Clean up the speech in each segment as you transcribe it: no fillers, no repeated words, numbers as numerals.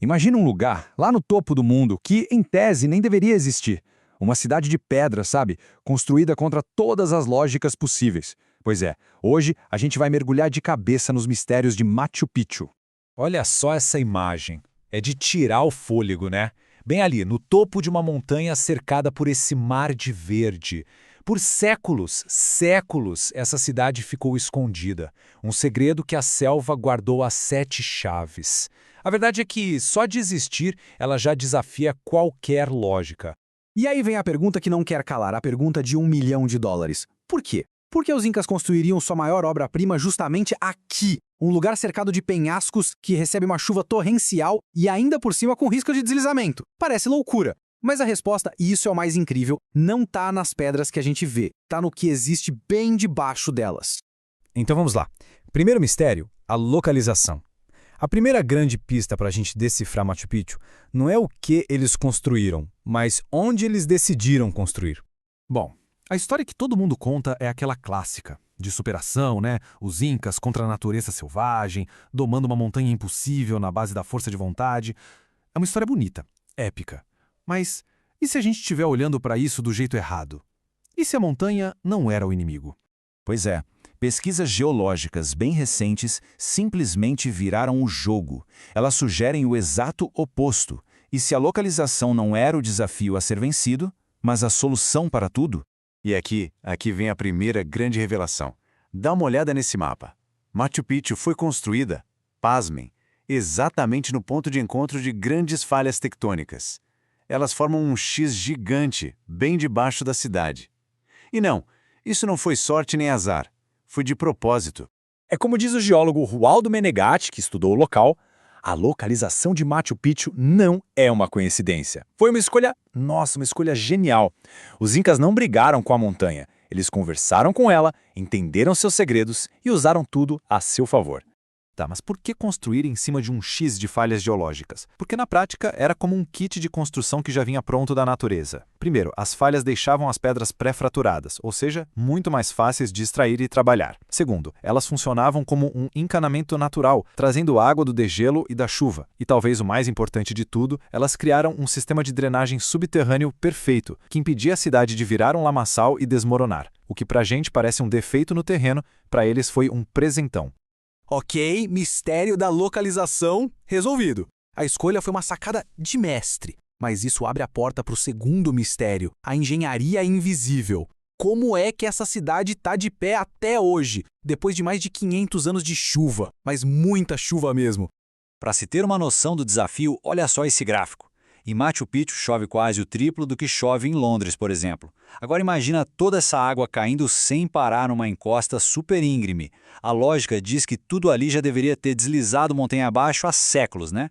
Imagina um lugar, lá no topo do mundo, que, em tese, nem deveria existir. Uma cidade de pedra, sabe? Construída contra todas as lógicas possíveis. Pois é, hoje a gente vai mergulhar de cabeça nos mistérios de Machu Picchu. Olha só essa imagem. É de tirar o fôlego, né? Bem ali, no topo de uma montanha cercada por esse mar de verde. Por séculos, essa cidade ficou escondida. Um segredo que a selva guardou às 7 chaves. A verdade é que, só de existir, ela já desafia qualquer lógica. E aí vem a pergunta que não quer calar, a pergunta de $1 milhão. Por quê? Por que os incas construiriam sua maior obra-prima justamente aqui? Um lugar cercado de penhascos que recebe uma chuva torrencial e ainda por cima com risco de deslizamento. Parece loucura. Mas a resposta, e isso é o mais incrível, não tá nas pedras que a gente vê, tá no que existe bem debaixo delas. Então vamos lá. Primeiro mistério, a localização. A primeira grande pista para a gente decifrar Machu Picchu não é o que eles construíram, mas onde eles decidiram construir. Bom, a história que todo mundo conta é aquela clássica, de superação, né? Os incas contra a natureza selvagem, domando uma montanha impossível na base da força de vontade. É uma história bonita, épica. Mas e se a gente estiver olhando para isso do jeito errado? E se a montanha não era o inimigo? Pois é, pesquisas geológicas bem recentes simplesmente viraram o jogo. Elas sugerem o exato oposto. E se a localização não era o desafio a ser vencido, mas a solução para tudo? E aqui vem a primeira grande revelação. Dá uma olhada nesse mapa. Machu Picchu foi construída, pasmem, exatamente no ponto de encontro de grandes falhas tectônicas. Elas formam um X gigante, bem debaixo da cidade. E não, isso não foi sorte nem azar. Foi de propósito. É como diz o geólogo Rualdo Menegatti, que estudou o local, a localização de Machu Picchu não é uma coincidência. Foi uma escolha genial. Os incas não brigaram com a montanha. Eles conversaram com ela, entenderam seus segredos e usaram tudo a seu favor. Tá, mas por que construir em cima de um X de falhas geológicas? Porque na prática era como um kit de construção que já vinha pronto da natureza. Primeiro, as falhas deixavam as pedras pré-fraturadas, ou seja, muito mais fáceis de extrair e trabalhar. Segundo, elas funcionavam como um encanamento natural, trazendo água do degelo e da chuva. E talvez o mais importante de tudo, elas criaram um sistema de drenagem subterrâneo perfeito, que impedia a cidade de virar um lamaçal e desmoronar. O que pra gente parece um defeito no terreno, pra eles foi um presentão. Ok, mistério da localização resolvido. A escolha foi uma sacada de mestre. Mas isso abre a porta para o segundo mistério, a engenharia invisível. Como é que essa cidade está de pé até hoje, depois de mais de 500 anos de chuva, mas muita chuva mesmo? Para se ter uma noção do desafio, olha só esse gráfico. Em Machu Picchu chove quase o triplo do que chove em Londres, por exemplo. Agora imagina toda essa água caindo sem parar numa encosta super íngreme. A lógica diz que tudo ali já deveria ter deslizado montanha abaixo há séculos, né?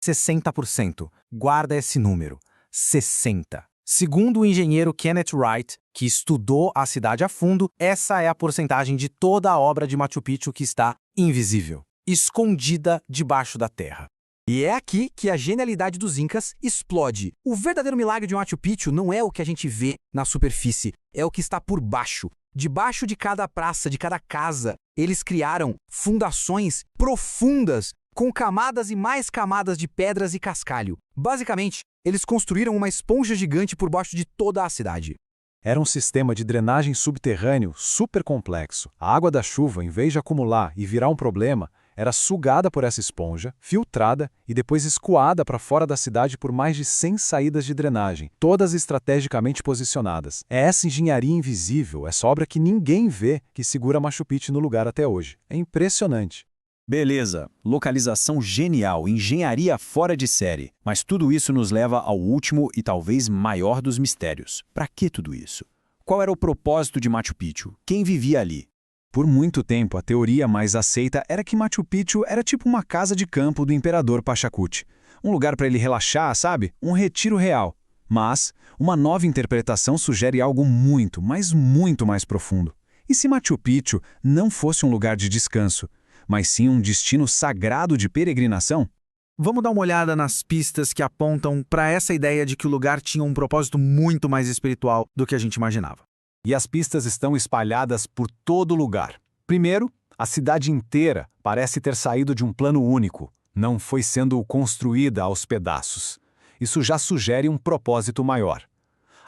60%. Guarda esse número. 60%. Segundo o engenheiro Kenneth Wright, que estudou a cidade a fundo, essa é a porcentagem de toda a obra de Machu Picchu que está invisível, escondida debaixo da terra. E é aqui que a genialidade dos incas explode. O verdadeiro milagre de Machu Picchu não é o que a gente vê na superfície, é o que está por baixo. Debaixo de cada praça, de cada casa, eles criaram fundações profundas, com camadas e mais camadas de pedras e cascalho. Basicamente, eles construíram uma esponja gigante por baixo de toda a cidade. Era um sistema de drenagem subterrâneo super complexo. A água da chuva, em vez de acumular e virar um problema, era sugada por essa esponja, filtrada e depois escoada para fora da cidade por mais de 100 saídas de drenagem, todas estrategicamente posicionadas. É essa engenharia invisível, essa obra que ninguém vê, que segura Machu Picchu no lugar até hoje. É impressionante. Beleza, localização genial, engenharia fora de série. Mas tudo isso nos leva ao último e talvez maior dos mistérios. Para que tudo isso? Qual era o propósito de Machu Picchu? Quem vivia ali? Por muito tempo, a teoria mais aceita era que Machu Picchu era tipo uma casa de campo do imperador Pachacuti. Um lugar para ele relaxar, sabe? Um retiro real. Mas uma nova interpretação sugere algo muito, mas muito mais profundo. E se Machu Picchu não fosse um lugar de descanso, mas sim um destino sagrado de peregrinação? Vamos dar uma olhada nas pistas que apontam para essa ideia de que o lugar tinha um propósito muito mais espiritual do que a gente imaginava. E as pistas estão espalhadas por todo lugar. Primeiro, a cidade inteira parece ter saído de um plano único. não foi sendo construída aos pedaços. Isso já sugere um propósito maior.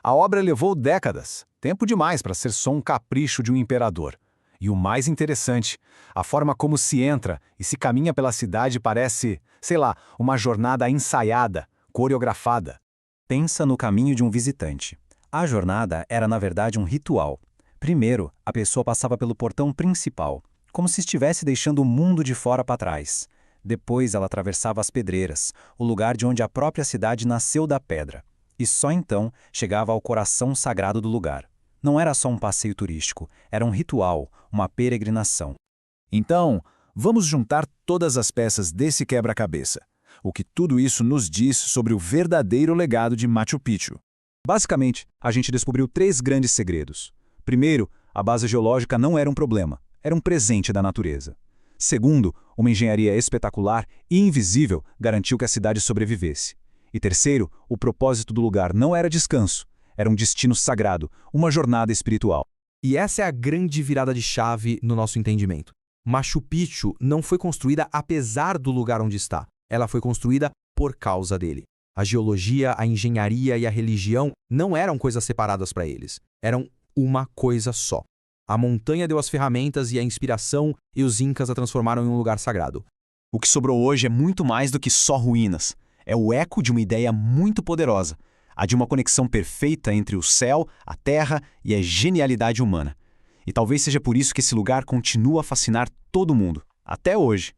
A obra levou décadas, tempo demais para ser só um capricho de um imperador. E o mais interessante, a forma como se entra e se caminha pela cidade parece, sei lá, uma jornada ensaiada, coreografada. Pensa no caminho de um visitante. A jornada era, na verdade, um ritual. Primeiro, a pessoa passava pelo portão principal, como se estivesse deixando o mundo de fora para trás. Depois ela atravessava as pedreiras, o lugar de onde a própria cidade nasceu da pedra. E só então chegava ao coração sagrado do lugar. Não era só um passeio turístico, era um ritual, uma peregrinação. Então, vamos juntar todas as peças desse quebra-cabeça. O que tudo isso nos diz sobre o verdadeiro legado de Machu Picchu. Basicamente, a gente descobriu 3 grandes segredos. Primeiro, a base geológica não era um problema, era um presente da natureza. Segundo, uma engenharia espetacular e invisível garantiu que a cidade sobrevivesse. E terceiro, o propósito do lugar não era descanso, era um destino sagrado, uma jornada espiritual. E essa é a grande virada de chave no nosso entendimento. Machu Picchu não foi construída apesar do lugar onde está. Ela foi construída por causa dele. A geologia, a engenharia e a religião não eram coisas separadas para eles. Eram uma coisa só. A montanha deu as ferramentas e a inspiração, e os incas a transformaram em um lugar sagrado. O que sobrou hoje é muito mais do que só ruínas. É o eco de uma ideia muito poderosa, a de uma conexão perfeita entre o céu, a terra e a genialidade humana. E talvez seja por isso que esse lugar continua a fascinar todo mundo, até hoje.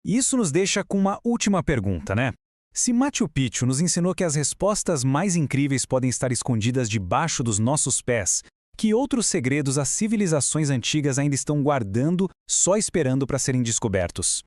Isso nos deixa com uma última pergunta, né? Se Machu Picchu nos ensinou que as respostas mais incríveis podem estar escondidas debaixo dos nossos pés, que outros segredos as civilizações antigas ainda estão guardando, só esperando para serem descobertos?